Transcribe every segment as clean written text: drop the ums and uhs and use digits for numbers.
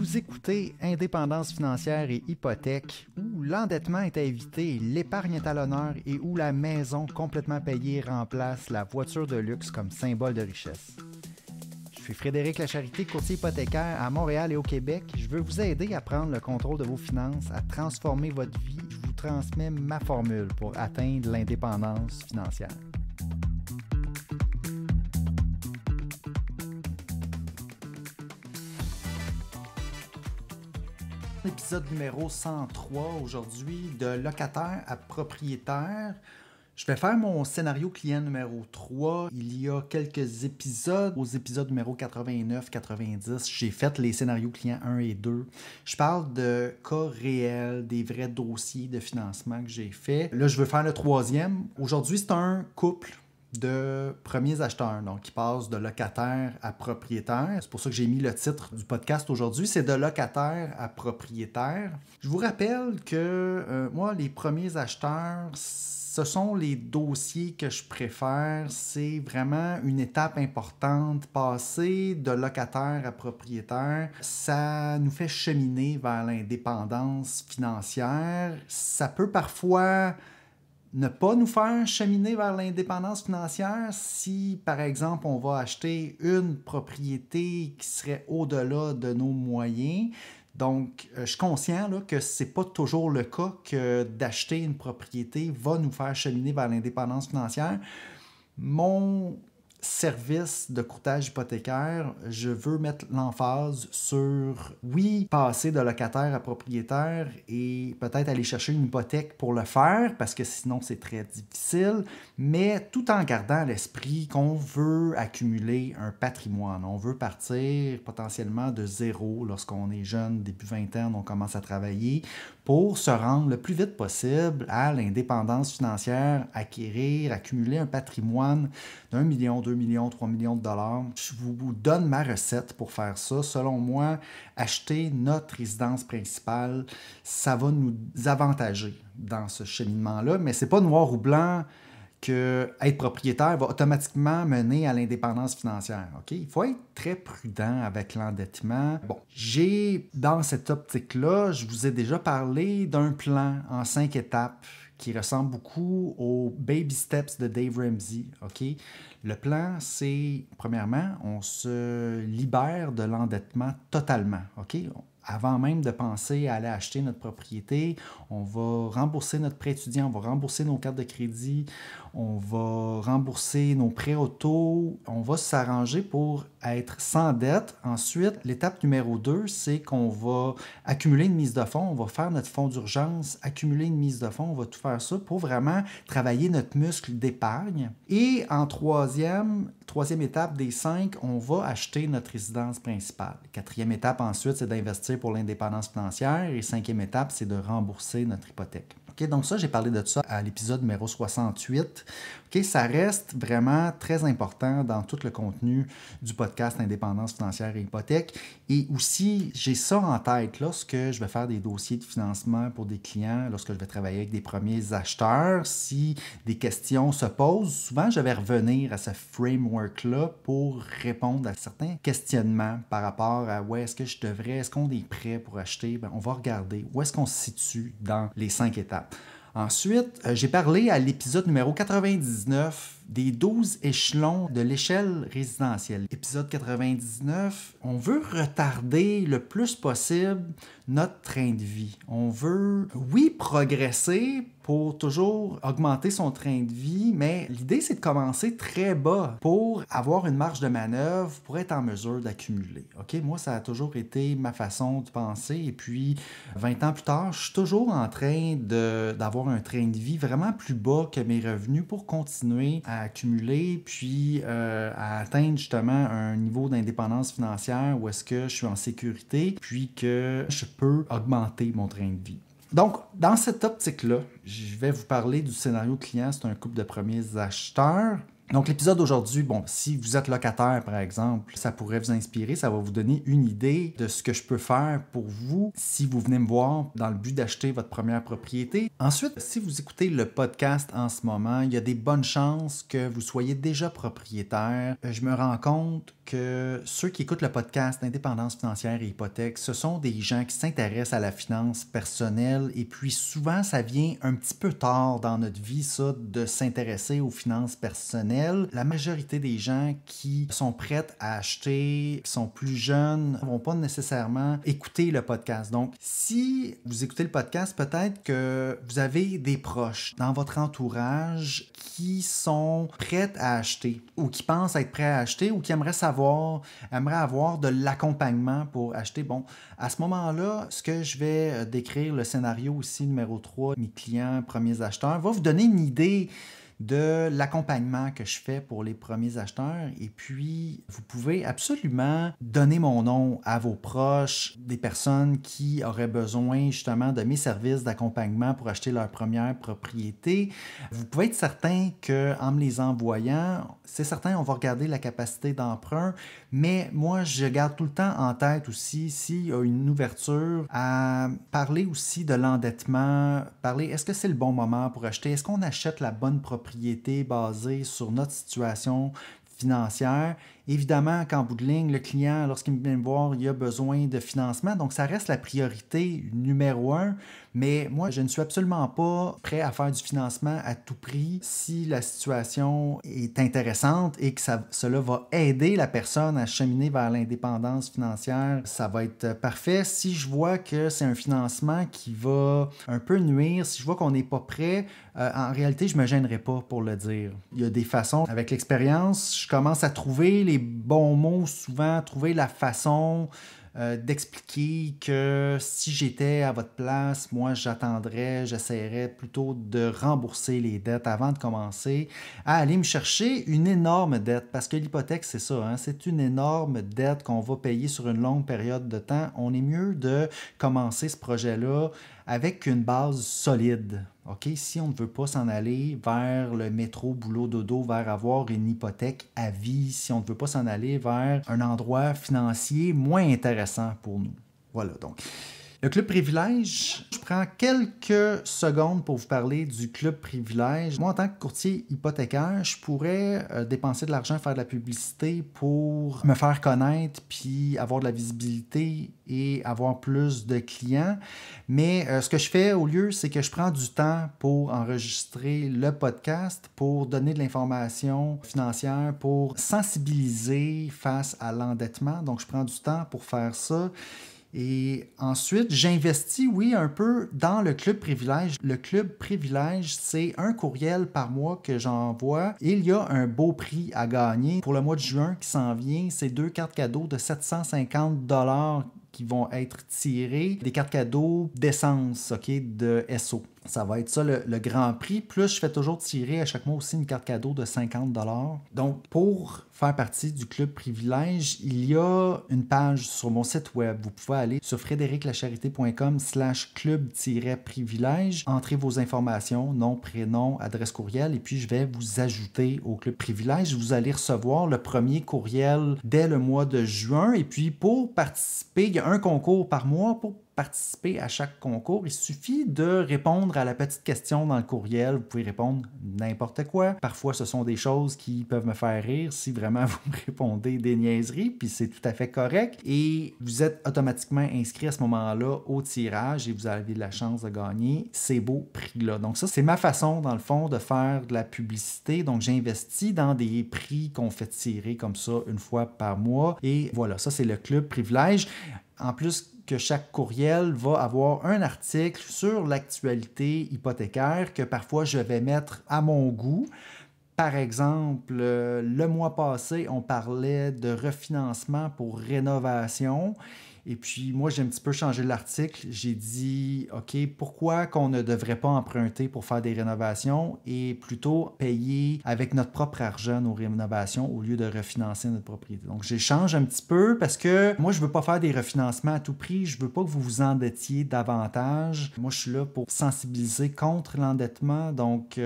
Vous écoutez Indépendance financière et hypothèque, où l'endettement est à éviter, l'épargne est à l'honneur et où la maison complètement payée remplace la voiture de luxe comme symbole de richesse. Je suis Frédéric Lacharité, courtier hypothécaire à Montréal et au Québec. Je veux vous aider à prendre le contrôle de vos finances, à transformer votre vie. Je vous transmets ma formule pour atteindre l'indépendance financière. Épisode numéro 103 aujourd'hui, de locataire à propriétaire. Je vais faire mon scénario client numéro 3. Il y a quelques épisodes. Aux épisodes numéro 89-90, j'ai fait les scénarios clients 1 et 2. Je parle de cas réels, des vrais dossiers de financement que j'ai fait. Là, je veux faire le troisième. Aujourd'hui, c'est un couple de premiers acheteurs, donc qui passent de locataire à propriétaire. C'est pour ça que j'ai mis le titre du podcast aujourd'hui, c'est de locataire à propriétaire. Je vous rappelle que moi, les premiers acheteurs, ce sont les dossiers que je préfère. C'est vraiment une étape importante. Passer de locataire à propriétaire, ça nous fait cheminer vers l'indépendance financière. Ça peut parfois ne pas nous faire cheminer vers l'indépendance financière si, par exemple, on va acheter une propriété qui serait au-delà de nos moyens. Donc, je suis conscient là, que ce n'est pas toujours le cas que d'acheter une propriété va nous faire cheminer vers l'indépendance financière. Mon service de courtage hypothécaire, je veux mettre l'emphase sur, oui, passer de locataire à propriétaire et peut-être aller chercher une hypothèque pour le faire, parce que sinon c'est très difficile, mais tout en gardant à l'esprit qu'on veut accumuler un patrimoine. On veut partir potentiellement de zéro lorsqu'on est jeune, début vingtaine, on commence à travailler, pour se rendre le plus vite possible à l'indépendance financière, acquérir, accumuler un patrimoine d'1 million, 2 millions, 3 millions de dollars. Je vous donne ma recette pour faire ça. Selon moi, acheter notre résidence principale, ça va nous avantager dans ce cheminement-là, mais c'est pas noir ou blanc que être propriétaire va automatiquement mener à l'indépendance financière. Okay? Il faut être très prudent avec l'endettement. Bon, dans cette optique-là, je vous ai déjà parlé d'un plan en 5 étapes qui ressemble beaucoup aux Baby Steps de Dave Ramsey. Okay? Le plan, c'est, premièrement, on se libère de l'endettement totalement. Okay? Avant même de penser à aller acheter notre propriété, on va rembourser notre prêt étudiant, on va rembourser nos cartes de crédit, on va rembourser nos prêts auto, on va s'arranger pour être sans dette. Ensuite, l'étape numéro 2, c'est qu'on va accumuler une mise de fonds, on va faire notre fonds d'urgence, accumuler une mise de fonds, on va tout faire ça pour vraiment travailler notre muscle d'épargne. Et en troisième étape des 5, on va acheter notre résidence principale. Quatrième étape ensuite, c'est d'investir pour l'indépendance financière. Et 5e étape, c'est de rembourser notre hypothèque. Okay, donc ça, j'ai parlé de ça à l'épisode numéro 68. Okay, ça reste vraiment très important dans tout le contenu du podcast Indépendance financière et hypothèque. Et aussi, j'ai ça en tête lorsque je vais faire des dossiers de financement pour des clients, lorsque je vais travailler avec des premiers acheteurs. Si des questions se posent, souvent, je vais revenir à ce framework-là pour répondre à certains questionnements par rapport à est-ce qu'on est prêt pour acheter? On va regarder où est-ce qu'on se situe dans les 5 étapes. Ensuite, j'ai parlé à l'épisode numéro 99 des 12 échelons de l'échelle résidentielle. Épisode 99, on veut retarder le plus possible notre train de vie. On veut, oui, progresser pour toujours augmenter son train de vie, mais l'idée, c'est de commencer très bas pour avoir une marge de manœuvre, pour être en mesure d'accumuler. Okay? Moi, ça a toujours été ma façon de penser. Et puis, 20 ans plus tard, je suis toujours en train d'avoir un train de vie vraiment plus bas que mes revenus pour continuer à accumuler, puis à atteindre justement un niveau d'indépendance financière où est-ce que je suis en sécurité, puis que je peux augmenter mon train de vie. Donc, dans cette optique-là, je vais vous parler du scénario client. C'est un couple de premiers acheteurs. Donc, l'épisode d'aujourd'hui, si vous êtes locataire, par exemple, ça pourrait vous inspirer, ça va vous donner une idée de ce que je peux faire pour vous si vous venez me voir dans le but d'acheter votre première propriété. Ensuite, si vous écoutez le podcast en ce moment, il y a des bonnes chances que vous soyez déjà propriétaire. Je me rends compte que ceux qui écoutent le podcast Indépendance financière et hypothèque, ce sont des gens qui s'intéressent à la finance personnelle et puis souvent, ça vient un petit peu tard dans notre vie, ça, de s'intéresser aux finances personnelles. La majorité des gens qui sont prêts à acheter, qui sont plus jeunes, ne vont pas nécessairement écouter le podcast. Donc, si vous écoutez le podcast, peut-être que vous avez des proches dans votre entourage qui sont prêts à acheter ou qui pensent être prêts à acheter ou qui aimeraient avoir de l'accompagnement pour acheter. Bon, à ce moment-là, ce que je vais décrire, le scénario aussi numéro 3, mes clients, premiers acheteurs, va vous donner une idée de l'accompagnement que je fais pour les premiers acheteurs. Et puis, vous pouvez absolument donner mon nom à vos proches, des personnes qui auraient besoin justement de mes services d'accompagnement pour acheter leur première propriété. Vous pouvez être certain qu'en me les envoyant, c'est certain, on va regarder la capacité d'emprunt, mais moi, je garde tout le temps en tête aussi s'il y a une ouverture à parler aussi de l'endettement, parler est-ce que c'est le bon moment pour acheter, est-ce qu'on achète la bonne propriété basée sur notre situation financière. Évidemment qu'en bout de ligne, le client, lorsqu'il vient me voir, il a besoin de financement. Donc, ça reste la priorité numéro 1. Mais moi, je ne suis absolument pas prêt à faire du financement à tout prix si la situation est intéressante et que cela va aider la personne à cheminer vers l'indépendance financière. Ça va être parfait. Si je vois que c'est un financement qui va un peu nuire, si je vois qu'on n'est pas prêt, en réalité, je ne me gênerai pas pour le dire. Il y a des façons. Avec l'expérience, je commence à trouver les bons mots souvent, trouver la façon d'expliquer que si j'étais à votre place, moi j'essaierais plutôt de rembourser les dettes avant de commencer à aller me chercher une énorme dette, parce que l'hypothèque c'est ça, hein, c'est une énorme dette qu'on va payer sur une longue période de temps. On est mieux de commencer ce projet-là avec une base solide. OK? Si on ne veut pas s'en aller vers le métro, boulot, dodo, vers avoir une hypothèque à vie, si on ne veut pas s'en aller vers un endroit financier moins intéressant pour nous. Voilà, donc. Le Club Privilège, je prends quelques secondes pour vous parler du Club Privilège. Moi, en tant que courtier hypothécaire, je pourrais dépenser de l'argent, faire de la publicité pour me faire connaître, puis avoir de la visibilité et avoir plus de clients. Mais ce que je fais au lieu, c'est que je prends du temps pour enregistrer le podcast, pour donner de l'information financière, pour sensibiliser face à l'endettement. Donc, je prends du temps pour faire ça. Et ensuite, j'investis, oui, un peu dans le Club Privilège. Le Club Privilège, c'est un courriel par mois que j'envoie. Et il y a un beau prix à gagner. Pour le mois de juin qui s'en vient, c'est 2 cartes cadeaux de 750 $ qui vont être tirées. Des cartes cadeaux d'essence, OK, de SO. Ça va être ça le grand prix. Plus, je fais toujours tirer à chaque mois aussi une carte cadeau de 50 $. Donc, pour faire partie du Club Privilège, il y a une page sur mon site web. Vous pouvez aller sur frédériclacharité.com/club-privilège, entrez vos informations, nom, prénom, adresse courriel, et puis je vais vous ajouter au Club Privilège. Vous allez recevoir le premier courriel dès le mois de juin. Et puis, pour participer, il y a un concours par mois. Pour participer à chaque concours, il suffit de répondre à la petite question dans le courriel. Vous pouvez répondre n'importe quoi. Parfois, ce sont des choses qui peuvent me faire rire si vraiment vous me répondez des niaiseries, puis c'est tout à fait correct. Et vous êtes automatiquement inscrit à ce moment-là au tirage et vous avez la chance de gagner ces beaux prix-là. Donc ça, c'est ma façon, dans le fond, de faire de la publicité. Donc j'investis dans des prix qu'on fait tirer comme ça une fois par mois. Et voilà, ça, c'est le Club Privilège. En plus que chaque courriel va avoir un article sur l'actualité hypothécaire que parfois je vais mettre à mon goût. Par exemple, le mois passé, on parlait de refinancement pour rénovation. Et puis, moi, j'ai un petit peu changé l'article. J'ai dit, OK, pourquoi qu'on ne devrait pas emprunter pour faire des rénovations et plutôt payer avec notre propre argent nos rénovations au lieu de refinancer notre propriété. Donc, j'échange un petit peu parce que moi, je ne veux pas faire des refinancements à tout prix. Je ne veux pas que vous vous endettiez davantage. Moi, je suis là pour sensibiliser contre l'endettement. Donc,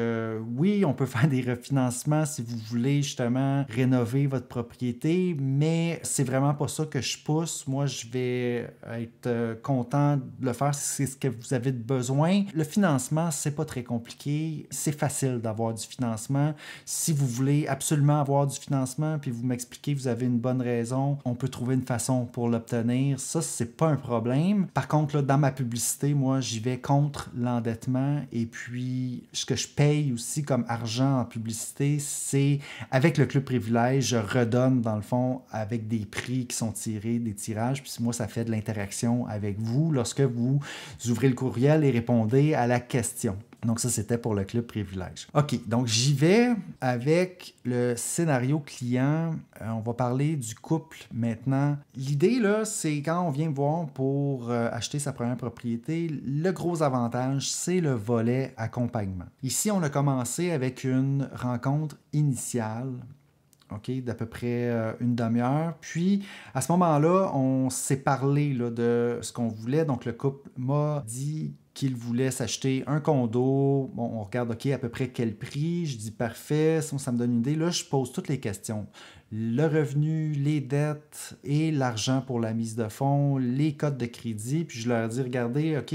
oui, on peut faire des refinancements si vous voulez justement rénover votre propriété, mais c'est vraiment pas ça que je pousse. Moi, je vais vais être content de le faire si c'est ce que vous avez besoin. Le financement, c'est pas très compliqué. C'est facile d'avoir du financement. Si vous voulez absolument avoir du financement, puis vous m'expliquez que vous avez une bonne raison, on peut trouver une façon pour l'obtenir. Ça, c'est pas un problème. Par contre, là, dans ma publicité, moi, j'y vais contre l'endettement. Et puis, ce que je paye aussi comme argent en publicité, c'est avec le Club Privilège, je redonne dans le fond avec des prix qui sont tirés, des tirages. Puis moi, ça fait de l'interaction avec vous lorsque vous ouvrez le courriel et répondez à la question. Donc ça, c'était pour le Club Privilège. OK, donc j'y vais avec le scénario client. On va parler du couple maintenant. L'idée, là, c'est quand on vient me voir pour acheter sa première propriété, le gros avantage, c'est le volet accompagnement. Ici, on a commencé avec une rencontre initiale. OK, d'à peu près une demi-heure. Puis, à ce moment-là, on s'est parlé là, de ce qu'on voulait. Donc, le couple m'a dit qu'il voulait s'acheter un condo. Bon, on regarde, OK, à peu près quel prix. Je dis, parfait, ça me donne une idée. Là, je pose toutes les questions. Le revenu, les dettes et l'argent pour la mise de fonds, les codes de crédit. Puis, je leur dis, regardez, OK,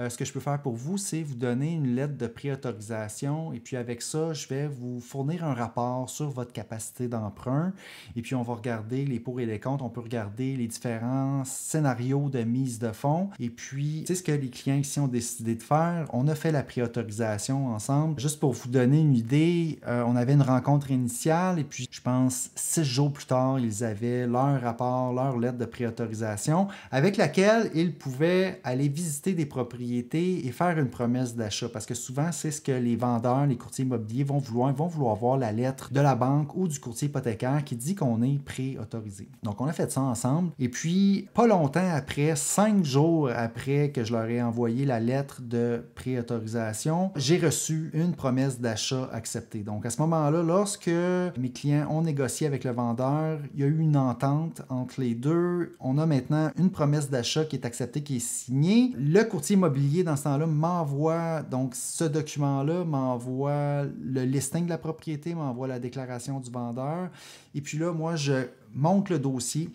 ce que je peux faire pour vous, c'est vous donner une lettre de préautorisation. Et puis, avec ça, je vais vous fournir un rapport sur votre capacité d'emprunt. Et puis, on va regarder les pour et les contre. On peut regarder les différents scénarios de mise de fonds. Et puis, c'est ce que les clients ici ont décidé de faire. On a fait la préautorisation ensemble. Juste pour vous donner une idée, on avait une rencontre initiale et puis je pense 6 jours plus tard, ils avaient leur rapport, leur lettre de préautorisation avec laquelle ils pouvaient aller visiter des propriétés et faire une promesse d'achat. Parce que souvent, c'est ce que les vendeurs, les courtiers immobiliers vont vouloir. Ils vont vouloir voir la lettre de la banque ou du courtier hypothécaire qui dit qu'on est préautorisé. Donc, on a fait ça ensemble. Et puis, pas longtemps après, 5 jours après que je leur ai envoyé la lettre de préautorisation, j'ai reçu une promesse d'achat acceptée. Donc, à ce moment-là, lorsque mes clients ont négocié avec le vendeur, il y a eu une entente entre les deux. On a maintenant une promesse d'achat qui est acceptée, qui est signée. Le courtier immobilier, dans ce temps-là, m'envoie donc ce document-là, m'envoie le listing de la propriété, m'envoie la déclaration du vendeur. Et puis là, moi, je monte le dossier.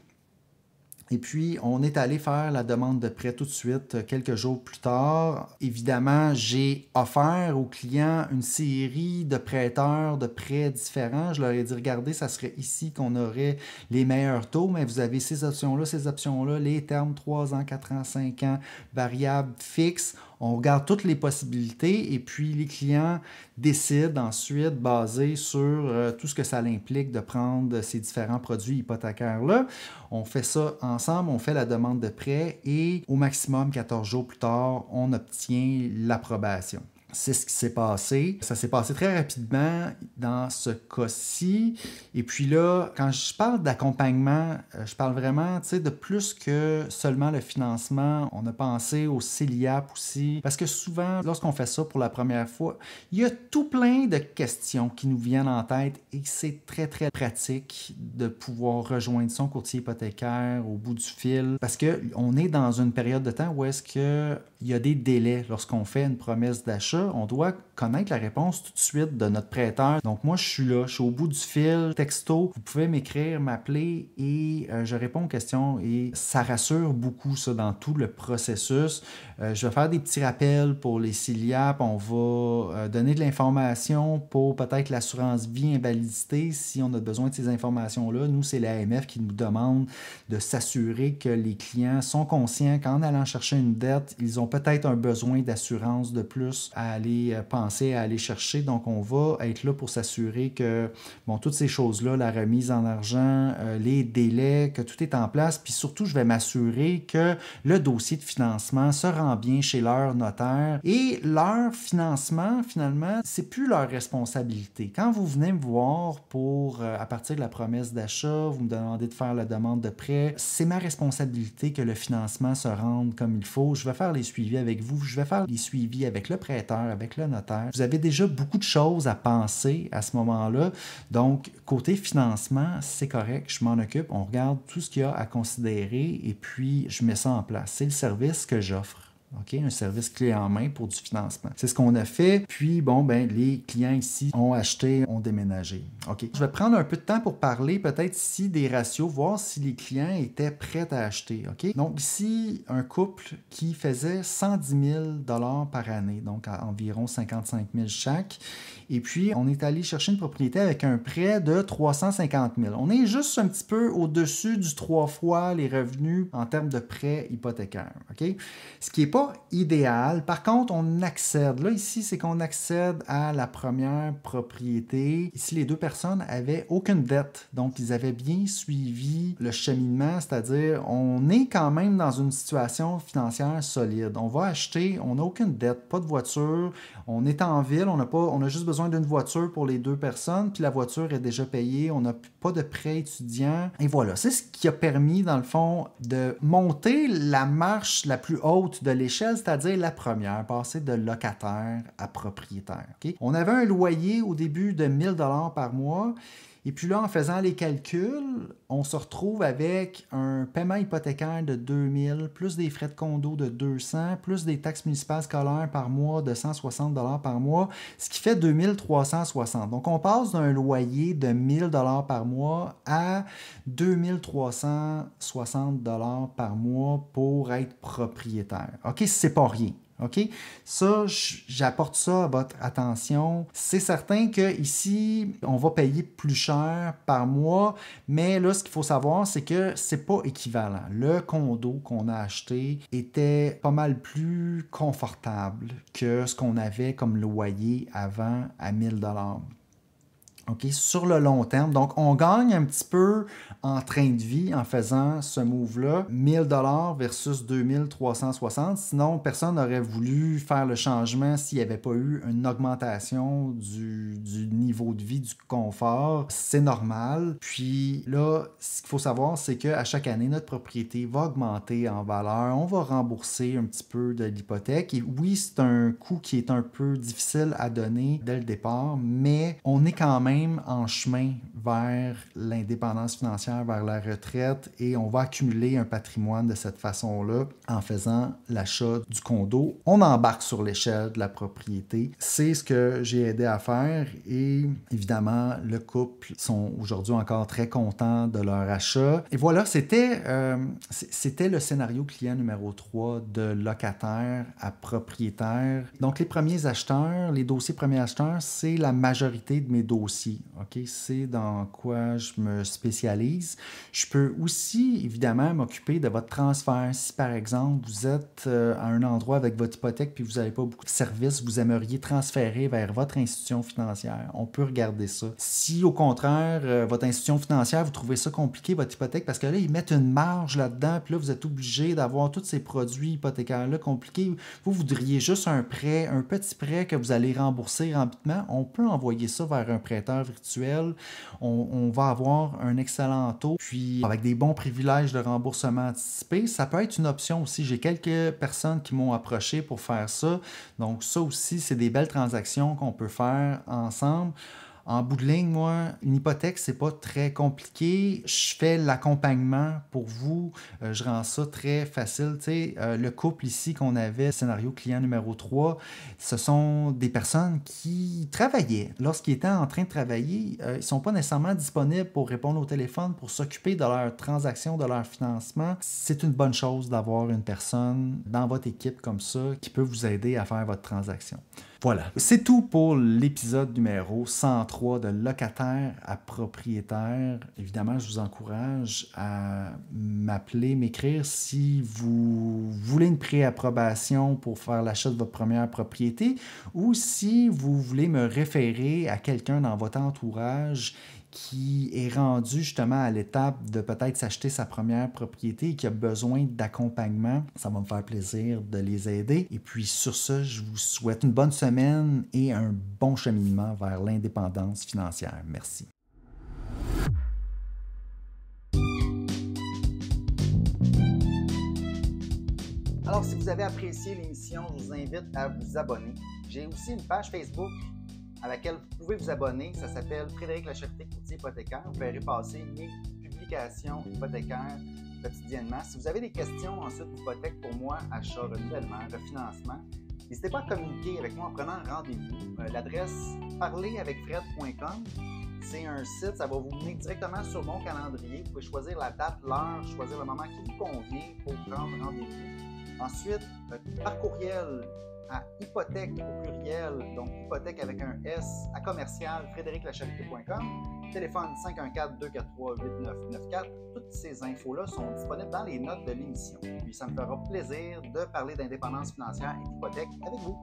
Et puis, on est allé faire la demande de prêt tout de suite, quelques jours plus tard. Évidemment, j'ai offert aux clients une série de prêteurs de prêts différents. Je leur ai dit, regardez, ça serait ici qu'on aurait les meilleurs taux, mais vous avez ces options-là, les termes 3 ans, 4 ans, 5 ans, variables, fixes. On regarde toutes les possibilités et puis les clients décident ensuite, basé sur tout ce que ça implique de prendre ces différents produits hypothécaires-là. On fait ça ensemble, on fait la demande de prêt et au maximum 14 jours plus tard, on obtient l'approbation. C'est ce qui s'est passé. Ça s'est passé très rapidement dans ce cas-ci. Et puis là, quand je parle d'accompagnement, je parle vraiment de plus que seulement le financement. On a pensé au CELIAP aussi. Parce que souvent, lorsqu'on fait ça pour la première fois, il y a tout plein de questions qui nous viennent en tête et c'est très, très pratique de pouvoir rejoindre son courtier hypothécaire au bout du fil. Parce qu'on est dans une période de temps où est-ce qu'il y a des délais lorsqu'on fait une promesse d'achat. On doit connaître la réponse tout de suite de notre prêteur. Donc moi, je suis là, je suis au bout du fil, texto. Vous pouvez m'écrire, m'appeler et je réponds aux questions et ça rassure beaucoup ça dans tout le processus. Je vais faire des petits rappels pour les CELIAP. On va donner de l'information pour peut-être l'assurance vie invalidité si on a besoin de ces informations-là. Nous, c'est l'AMF qui nous demande de s'assurer que les clients sont conscients qu'en allant chercher une dette, ils ont peut-être un besoin d'assurance de plus à aller penser, à aller chercher. Donc, on va être là pour s'assurer que, bon, toutes ces choses-là, la remise en argent, les délais, que tout est en place. Puis surtout, je vais m'assurer que le dossier de financement se rend bien chez leur notaire. Et leur financement, finalement, c'est plus leur responsabilité. Quand vous venez me voir pour, à partir de la promesse d'achat, vous me demandez de faire la demande de prêt, c'est ma responsabilité que le financement se rende comme il faut. Je vais faire les suivis avec vous. Je vais faire les suivis avec le prêteur, avec le notaire. Vous avez déjà beaucoup de choses à penser à ce moment-là. Donc, côté financement, c'est correct, je m'en occupe. On regarde tout ce qu'il y a à considérer et puis je mets ça en place. C'est le service que j'offre. OK? Un service clé en main pour du financement. C'est ce qu'on a fait. Puis, les clients ici ont acheté, ont déménagé. OK? Je vais prendre un peu de temps pour parler peut-être ici des ratios, voir si les clients étaient prêts à acheter. OK? Donc, ici, un couple qui faisait 110 000 par année, donc à environ 55 000 chaque. Et puis, on est allé chercher une propriété avec un prêt de 350 000. On est juste un petit peu au-dessus du 3 fois les revenus en termes de prêt hypothécaire. OK? Ce qui n'est pas idéal. Par contre, on accède. Là, ici, c'est qu'on accède à la première propriété. Ici, les deux personnes n'avaient aucune dette. Donc, ils avaient bien suivi le cheminement, c'est-à-dire, on est quand même dans une situation financière solide. On va acheter, on n'a aucune dette, pas de voiture, on est en ville, on a juste besoin d'une voiture pour les deux personnes, puis la voiture est déjà payée, on n'a pas de prêt étudiant. Et voilà, c'est ce qui a permis, dans le fond, de monter la marche la plus haute de l'échelle, c'est-à-dire la première, passer de locataire à propriétaire. Okay? On avait un loyer au début de 1 000 $ par mois. Et puis là, en faisant les calculs, on se retrouve avec un paiement hypothécaire de 2 000, plus des frais de condo de 200, plus des taxes municipales scolaires par mois de 160 $ par mois, ce qui fait 2 360. Donc, on passe d'un loyer de 1 000 $ par mois à 2 360 $ par mois pour être propriétaire. OK, c'est pas rien. OK? Ça, j'apporte ça à votre attention. C'est certain qu'ici, on va payer plus cher par mois, mais là, ce qu'il faut savoir, c'est que c'est pas équivalent. Le condo qu'on a acheté était pas mal plus confortable que ce qu'on avait comme loyer avant à 1 000 $. OK, sur le long terme. Donc, on gagne un petit peu en train de vie en faisant ce move-là. 1 000 $ versus 2 360. Sinon, personne n'aurait voulu faire le changement s'il n'y avait pas eu une augmentation du niveau de vie, du confort. C'est normal. Puis là, ce qu'il faut savoir, c'est qu'à chaque année, notre propriété va augmenter en valeur. On va rembourser un petit peu de l'hypothèque. Et oui, c'est un coût qui est un peu difficile à donner dès le départ, mais on est quand même en chemin vers l'indépendance financière, vers la retraite, et on va accumuler un patrimoine de cette façon-là en faisant l'achat du condo. On embarque sur l'échelle de la propriété. C'est ce que j'ai aidé à faire et évidemment, le couple sont aujourd'hui encore très contents de leur achat. Et voilà, c'était le scénario client numéro 3 de locataire à propriétaire. Donc, les premiers acheteurs, les dossiers premiers acheteurs, c'est la majorité de mes dossiers. OK? C'est dans quoi je me spécialise. Je peux aussi, évidemment, m'occuper de votre transfert. Si, par exemple, vous êtes à un endroit avec votre hypothèque puis vous n'avez pas beaucoup de services, vous aimeriez transférer vers votre institution financière, on peut regarder ça. Si, au contraire, votre institution financière, vous trouvez ça compliqué, votre hypothèque, parce que là, ils mettent une marge là-dedans, puis là, vous êtes obligé d'avoir tous ces produits hypothécaires-là compliqués. Vous voudriez juste un prêt, un petit prêt que vous allez rembourser rapidement. On peut envoyer ça vers un prêteur virtuel. On va avoir un excellent taux, puis avec des bons privilèges de remboursement anticipé. Ça peut être une option aussi. J'ai quelques personnes qui m'ont approché pour faire ça. Donc ça aussi, c'est des belles transactions qu'on peut faire ensemble. En bout de ligne, moi, une hypothèque, c'est pas très compliqué. Je fais l'accompagnement pour vous. Je rends ça très facile. Tu sais, le couple ici qu'on avait, scénario client numéro 3, ce sont des personnes qui travaillaient. Lorsqu'ils étaient en train de travailler, ils ne sont pas nécessairement disponibles pour répondre au téléphone, pour s'occuper de leurs transactions, de leur financement. C'est une bonne chose d'avoir une personne dans votre équipe comme ça qui peut vous aider à faire votre transaction. Voilà, c'est tout pour l'épisode numéro 103 de locataire à propriétaire. Évidemment, je vous encourage à m'appeler, m'écrire si vous voulez une préapprobation pour faire l'achat de votre première propriété ou si vous voulez me référer à quelqu'un dans votre entourage qui est rendu justement à l'étape de peut-être s'acheter sa première propriété et qui a besoin d'accompagnement. Ça va me faire plaisir de les aider. Et puis sur ce, je vous souhaite une bonne semaine et un bon cheminement vers l'indépendance financière. Merci. Alors, si vous avez apprécié l'émission, je vous invite à vous abonner. J'ai aussi une page Facebook à laquelle vous pouvez vous abonner. Ça s'appelle Frédéric Lacherté, courtier hypothécaire. Vous verrez passer mes publications hypothécaires quotidiennement. Si vous avez des questions ensuite d'hypothèque pour moi, achat, renouvellement, refinancement, n'hésitez pas à communiquer avec moi en prenant rendez-vous. L'adresse parleravecfred.com, c'est un site, ça va vous mener directement sur mon calendrier. Vous pouvez choisir la date, l'heure, choisir le moment qui vous convient pour prendre rendez-vous. Ensuite, par courriel à hypothèque au pluriel, donc hypothèque avec un S, à commercial frédériclacharité.com, téléphone 514-243-8994. Toutes ces infos-là sont disponibles dans les notes de l'émission. Puis ça me fera plaisir de parler d'indépendance financière et d'hypothèque avec vous.